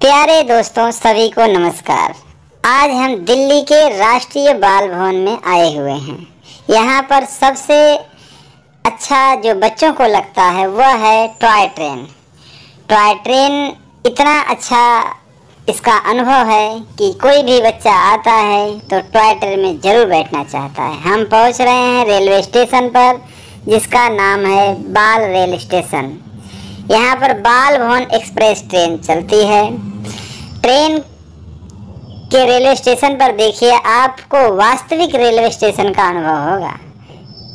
प्यारे दोस्तों, सभी को नमस्कार। आज हम दिल्ली के राष्ट्रीय बाल भवन में आए हुए हैं। यहाँ पर सबसे अच्छा जो बच्चों को लगता है वह है टॉय ट्रेन। टॉय ट्रेन इतना अच्छा इसका अनुभव है कि कोई भी बच्चा आता है तो टॉय ट्रेन में ज़रूर बैठना चाहता है। हम पहुँच रहे हैं रेलवे स्टेशन पर, जिसका नाम है बाल रेल स्टेशन। यहाँ पर बाल भवन एक्सप्रेस ट्रेन चलती है। ट्रेन के रेलवे स्टेशन पर देखिए, आपको वास्तविक रेलवे स्टेशन का अनुभव होगा।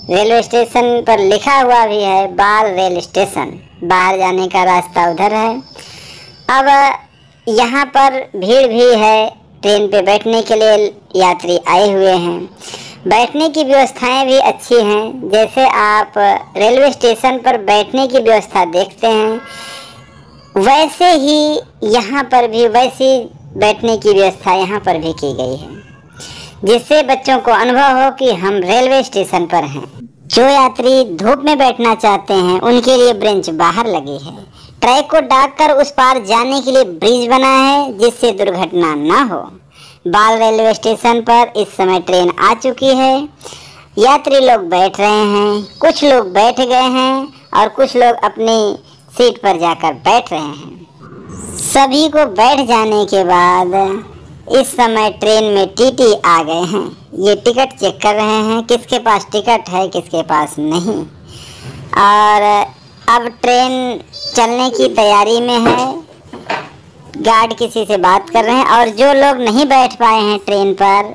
रेलवे स्टेशन पर लिखा हुआ भी है बाल रेल स्टेशन। बाहर जाने का रास्ता उधर है। अब यहाँ पर भीड़ भी है। ट्रेन पे बैठने के लिए यात्री आए हुए हैं। बैठने की व्यवस्थाएं भी अच्छी हैं। जैसे आप रेलवे स्टेशन पर बैठने की व्यवस्था देखते हैं, वैसे ही यहाँ पर भी वैसी बैठने की व्यवस्था यहाँ पर भी की गई है, जिससे बच्चों को अनुभव हो कि हम रेलवे स्टेशन पर हैं। जो यात्री धूप में बैठना चाहते हैं उनके लिए बेंच बाहर लगी है। ट्रैक को डाक कर उस पार जाने के लिए ब्रिज बना है, जिससे दुर्घटना ना हो। बाल रेलवे स्टेशन पर इस समय ट्रेन आ चुकी है। यात्री लोग बैठ रहे हैं, कुछ लोग बैठ गए हैं और कुछ लोग अपनी सीट पर जाकर बैठ रहे हैं। सभी को बैठ जाने के बाद इस समय ट्रेन में टीटी आ गए हैं। ये टिकट चेक कर रहे हैं, किसके पास टिकट है किसके पास नहीं। और अब ट्रेन चलने की तैयारी में है। गार्ड किसी से बात कर रहे हैं और जो लोग नहीं बैठ पाए हैं ट्रेन पर,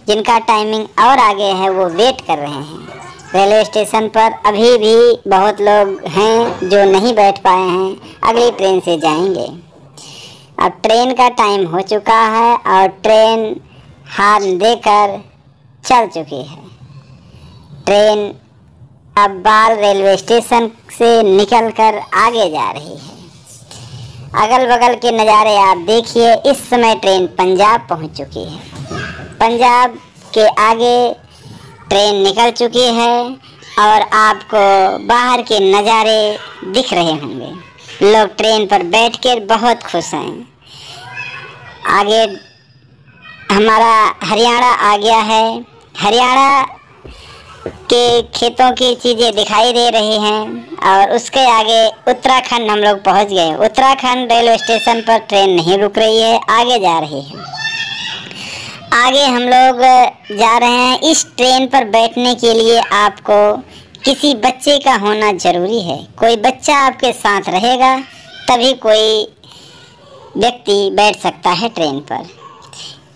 जिनका टाइमिंग और आगे है, वो वेट कर रहे हैं। रेलवे स्टेशन पर अभी भी बहुत लोग हैं जो नहीं बैठ पाए हैं, अगली ट्रेन से जाएंगे। अब ट्रेन का टाइम हो चुका है और ट्रेन हॉर्न देकर चल चुकी है। ट्रेन अब बाल रेलवे स्टेशन से निकलकर आगे जा रही है। अगल बगल के नज़ारे आप देखिए। इस समय ट्रेन पंजाब पहुंच चुकी है। पंजाब के आगे ट्रेन निकल चुकी है और आपको बाहर के नज़ारे दिख रहे होंगे। लोग ट्रेन पर बैठकर बहुत खुश हैं। आगे हमारा हरियाणा आ गया है। हरियाणा के खेतों की चीज़ें दिखाई दे रही हैं और उसके आगे उत्तराखंड हम लोग पहुंच गए। उत्तराखंड रेलवे स्टेशन पर ट्रेन नहीं रुक रही है, आगे जा रही है। आगे हम लोग जा रहे हैं। इस ट्रेन पर बैठने के लिए आपको किसी बच्चे का होना ज़रूरी है। कोई बच्चा आपके साथ रहेगा तभी कोई व्यक्ति बैठ सकता है ट्रेन पर।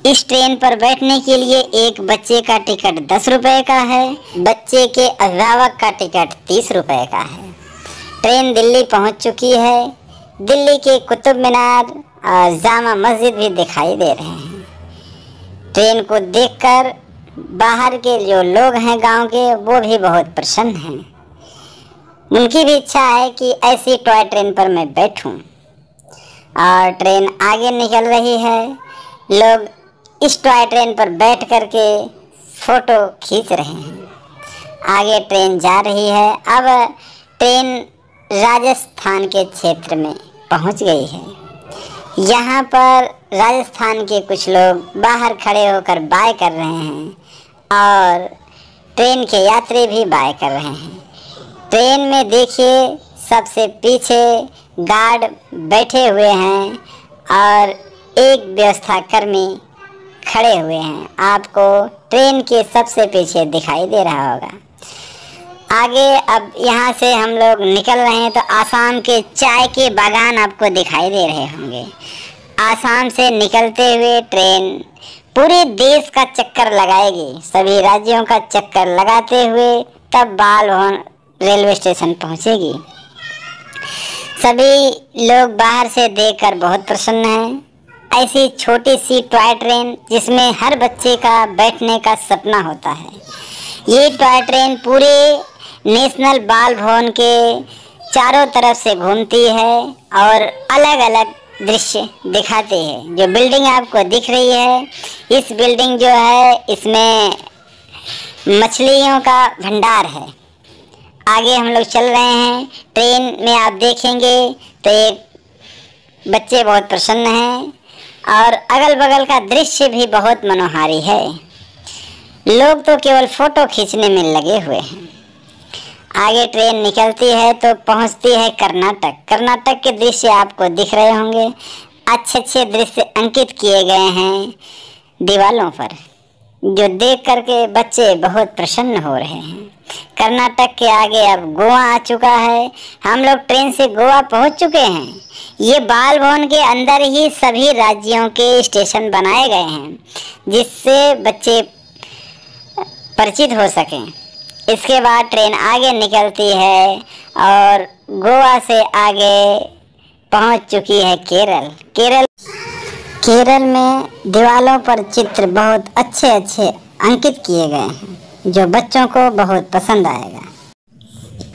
इस ट्रेन पर बैठने के लिए एक बच्चे का टिकट 10 रुपये का है। बच्चे के अभिभावक का टिकट 30 रुपये का है। ट्रेन दिल्ली पहुंच चुकी है। दिल्ली के कुतुब मीनार और जामा मस्जिद भी दिखाई दे रहे हैं। ट्रेन को देखकर बाहर के जो लोग हैं गांव के, वो भी बहुत प्रसन्न हैं। उनकी भी इच्छा है कि ऐसी टॉय ट्रेन पर मैं बैठूं। और ट्रेन आगे निकल रही है। लोग इस टॉय ट्रेन पर बैठ करके फ़ोटो खींच रहे हैं। आगे ट्रेन जा रही है। अब ट्रेन राजस्थान के क्षेत्र में पहुंच गई है। यहाँ पर राजस्थान के कुछ लोग बाहर खड़े होकर बाय कर रहे हैं और ट्रेन के यात्री भी बाय कर रहे हैं। ट्रेन में देखिए, सबसे पीछे गार्ड बैठे हुए हैं और एक व्यवस्था कर्मी खड़े हुए हैं। आपको ट्रेन के सबसे पीछे दिखाई दे रहा होगा। आगे अब यहाँ से हम लोग निकल रहे हैं तो आसाम के चाय के बागान आपको दिखाई दे रहे होंगे। आसाम से निकलते हुए ट्रेन पूरे देश का चक्कर लगाएगी। सभी राज्यों का चक्कर लगाते हुए तब बाल भवन रेलवे स्टेशन पहुँचेगी। सभी लोग बाहर से देखकर बहुत प्रसन्न हैं। ऐसी छोटी सी टॉय ट्रेन जिसमें हर बच्चे का बैठने का सपना होता है। ये टॉय ट्रेन पूरे नेशनल बाल भवन के चारों तरफ से घूमती है और अलग अलग दृश्य दिखाते हैं। जो बिल्डिंग आपको दिख रही है, इस बिल्डिंग जो है, इसमें मछलियों का भंडार है। आगे हम लोग चल रहे हैं। ट्रेन में आप देखेंगे तो एक बच्चे बहुत प्रसन्न हैं और अगल बगल का दृश्य भी बहुत मनोहारी है। लोग तो केवल फोटो खींचने में लगे हुए हैं। आगे ट्रेन निकलती है तो पहुंचती है कर्नाटक। कर्नाटक के दृश्य आपको दिख रहे होंगे। अच्छे अच्छे दृश्य अंकित किए गए हैं दीवालों पर, जो देख करके बच्चे बहुत प्रसन्न हो रहे हैं। कर्नाटक के आगे अब गोवा आ चुका है। हम लोग ट्रेन से गोवा पहुंच चुके हैं। ये बाल भवन के अंदर ही सभी राज्यों के स्टेशन बनाए गए हैं, जिससे बच्चे परिचित हो सकें। इसके बाद ट्रेन आगे निकलती है और गोवा से आगे पहुंच चुकी है केरल। केरल में दीवालों पर चित्र बहुत अच्छे अच्छे अंकित किए गए हैं, जो बच्चों को बहुत पसंद आएगा।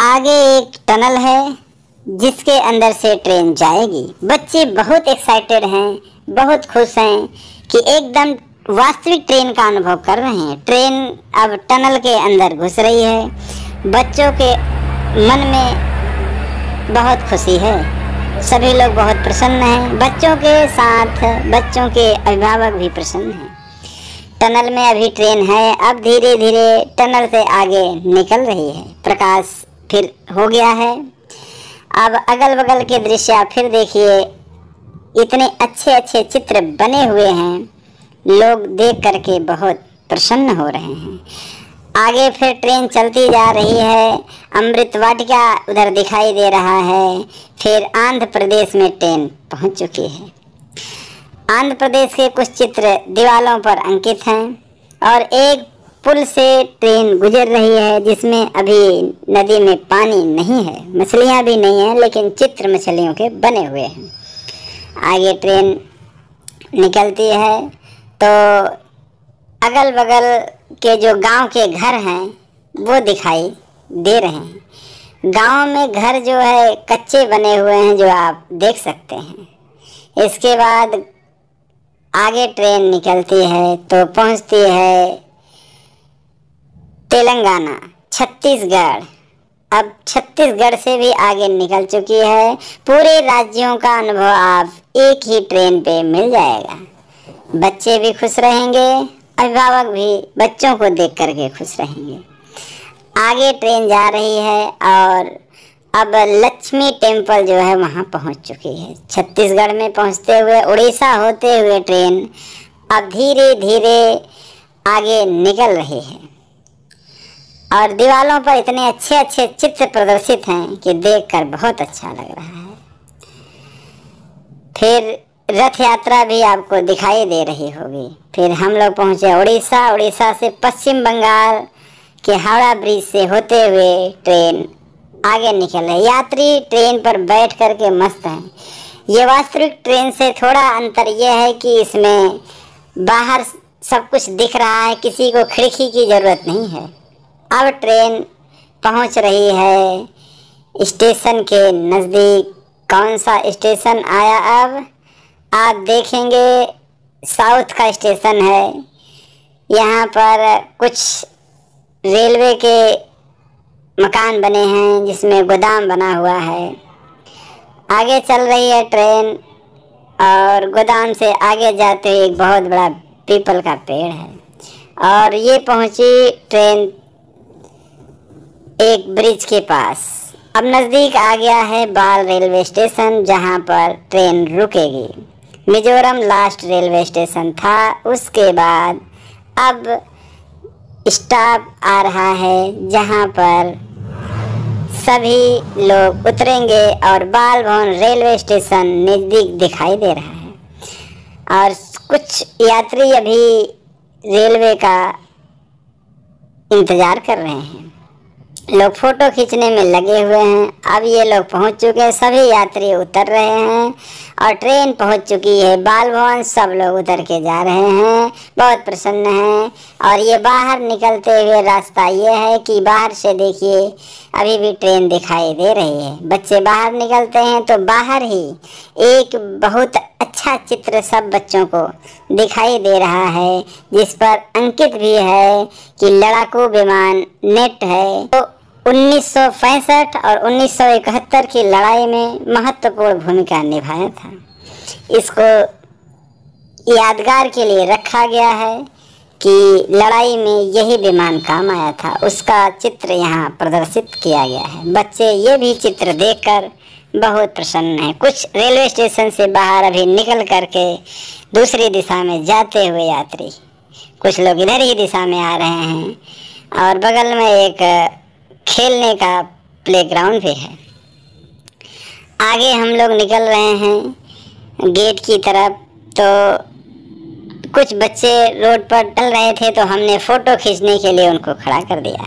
आगे एक टनल है जिसके अंदर से ट्रेन जाएगी। बच्चे बहुत एक्साइटेड हैं, बहुत खुश हैं कि एकदम वास्तविक ट्रेन का अनुभव कर रहे हैं। ट्रेन अब टनल के अंदर घुस रही है। बच्चों के मन में बहुत खुशी है। सभी लोग बहुत प्रसन्न हैं। बच्चों के साथ बच्चों के अभिभावक भी प्रसन्न हैं। टनल में अभी ट्रेन है। अब धीरे धीरे टनल से आगे निकल रही है। प्रकाश फिर हो गया है। अब अगल बगल के दृश्य आप फिर देखिए। इतने अच्छे अच्छे चित्र बने हुए हैं, लोग देख करके बहुत प्रसन्न हो रहे हैं। आगे फिर ट्रेन चलती जा रही है। अमृत वाटिका उधर दिखाई दे रहा है। फिर आंध्र प्रदेश में ट्रेन पहुंच चुकी है। आंध्र प्रदेश के कुछ चित्र दीवालों पर अंकित हैं और एक पुल से ट्रेन गुजर रही है, जिसमें अभी नदी में पानी नहीं है, मछलियां भी नहीं हैं, लेकिन चित्र मछलियों के बने हुए हैं। आगे ट्रेन निकलती है तो अगल बगल के जो गांव के घर हैं वो दिखाई दे रहे हैं। गांव में घर जो है कच्चे बने हुए हैं, जो आप देख सकते हैं। इसके बाद आगे ट्रेन निकलती है तो पहुंचती है तेलंगाना, छत्तीसगढ़। अब छत्तीसगढ़ से भी आगे निकल चुकी है। पूरे राज्यों का अनुभव आप एक ही ट्रेन पे मिल जाएगा। बच्चे भी खुश रहेंगे, अभिभावक भी बच्चों को देख करके खुश रहेंगे। आगे ट्रेन जा रही है और अब लक्ष्मी टेम्पल जो है वहाँ पहुँच चुकी है। छत्तीसगढ़ में पहुँचते हुए उड़ीसा होते हुए ट्रेन अब धीरे धीरे आगे निकल रही है और दीवालों पर इतने अच्छे अच्छे चित्र प्रदर्शित हैं कि देखकर बहुत अच्छा लग रहा है। फिर रथ यात्रा भी आपको दिखाई दे रही होगी। फिर हम लोग पहुँचे उड़ीसा। उड़ीसा से पश्चिम बंगाल के हावड़ा ब्रिज से होते हुए ट्रेन आगे निकल रही है। यात्री ट्रेन पर बैठ करके मस्त हैं। ये वास्तविक ट्रेन से थोड़ा अंतर यह है कि इसमें बाहर सब कुछ दिख रहा है, किसी को खिड़की की ज़रूरत नहीं है। अब ट्रेन पहुंच रही है स्टेशन के नज़दीक। कौन सा स्टेशन आया अब आप देखेंगे, साउथ का स्टेशन है। यहाँ पर कुछ रेलवे के मकान बने हैं जिसमें गोदाम बना हुआ है। आगे चल रही है ट्रेन और गोदाम से आगे जाते हुए एक बहुत बड़ा पीपल का पेड़ है और ये पहुंची ट्रेन एक ब्रिज के पास। अब नज़दीक आ गया है बाल रेलवे स्टेशन, जहां पर ट्रेन रुकेगी। मिजोरम लास्ट रेलवे स्टेशन था। उसके बाद अब स्टॉप आ रहा है जहां पर सभी लोग उतरेंगे और बाल भवन रेलवे स्टेशन नज़दीक दिखाई दे रहा है और कुछ यात्री अभी रेलवे का इंतज़ार कर रहे हैं। लोग फ़ोटो खींचने में लगे हुए हैं। अब ये लोग पहुंच चुके हैं। सभी यात्री उतर रहे हैं और ट्रेन पहुंच चुकी है बाल भवन। सब लोग उतर के जा रहे हैं, बहुत प्रसन्न हैं। और ये बाहर निकलते हुए रास्ता ये है कि बाहर से देखिए अभी भी ट्रेन दिखाई दे रही है। बच्चे बाहर निकलते हैं तो बाहर ही एक बहुत अच्छा चित्र सब बच्चों को दिखाई दे रहा है, जिस पर अंकित भी है कि लड़ाकू विमान नेट है। तो 1965 और 1971 की लड़ाई में महत्वपूर्ण भूमिका निभाया था। इसको यादगार के लिए रखा गया है कि लड़ाई में यही विमान काम आया था, उसका चित्र यहाँ प्रदर्शित किया गया है। बच्चे ये भी चित्र देखकर बहुत प्रसन्न हैं। कुछ रेलवे स्टेशन से बाहर अभी निकल करके दूसरी दिशा में जाते हुए यात्री, कुछ लोग इधर ही दिशा में आ रहे हैं और बगल में एक खेलने का प्लेग्राउंड भी है। आगे हम लोग निकल रहे हैं गेट की तरफ, तो कुछ बच्चे रोड पर टहल रहे थे, तो हमने फ़ोटो खींचने के लिए उनको खड़ा कर दिया।